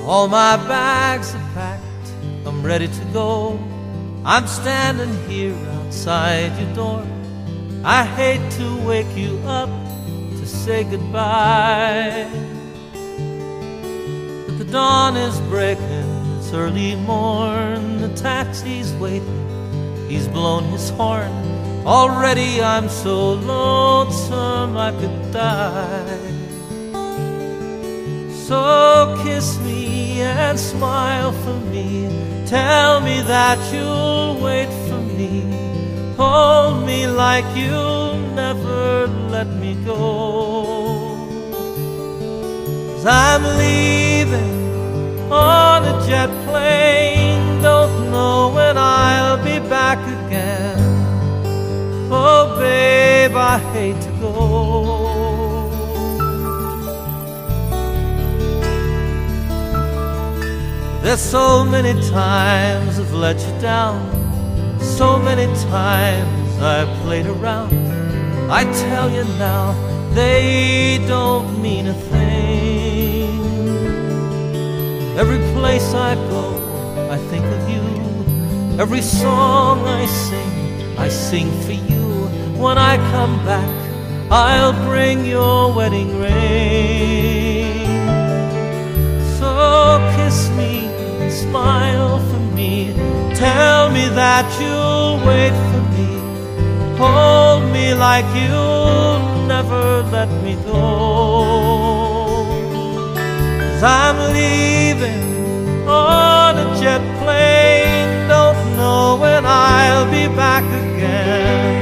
All my bags are packed, I'm ready to go. I'm standing here outside your door. I hate to wake you up to say goodbye, but the dawn is breaking, it's early morn. The taxi's waiting, he's blown his horn. Already I'm so lonesome I could die. So kiss me and smile for me, tell me that you'll wait for me. Hold me like you'll never let me go. 'Cause I'm leaving on a jet plane, don't know when I'll be back again. Oh babe, I hate to go. There's so many times I've let you down, so many times I've played around. I tell you now, they don't mean a thing. Every place I go, I think of you. Every song I sing for you. When I come back, I'll bring your wedding ring. So kiss me and smile for me, tell me that you'll wait for me. Hold me like you'll never let me go. 'Cause I'm leaving on a jet plane, don't know when I'll be back again.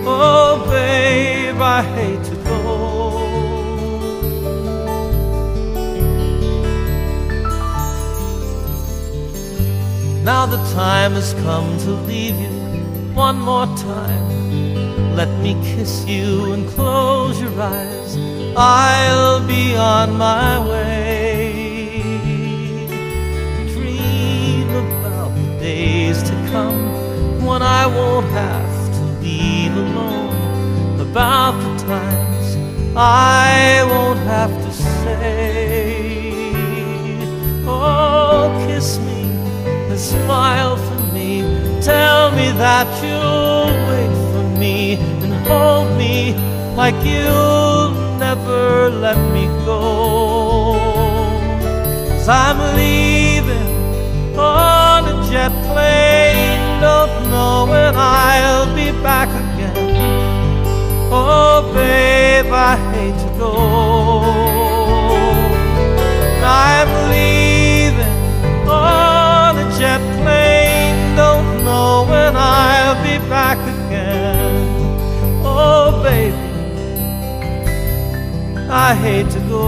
Oh babe, I hate to go. Now the time has come to leave you one more time. Let me kiss you and close your eyes. I'll be on my way. Dream about the days to come when I won't have to leave alone. About the times I won't have to say. Oh, kiss me and smile for me, tell me that you'll wait for me, and hold me like you'll never let me go. 'Cause I'm leaving on a jet plane, don't know when I'll be back again. Oh babe, I hate to go. I'm leaving on a jet plane, don't know when I'll be back again. Oh baby, I hate to go.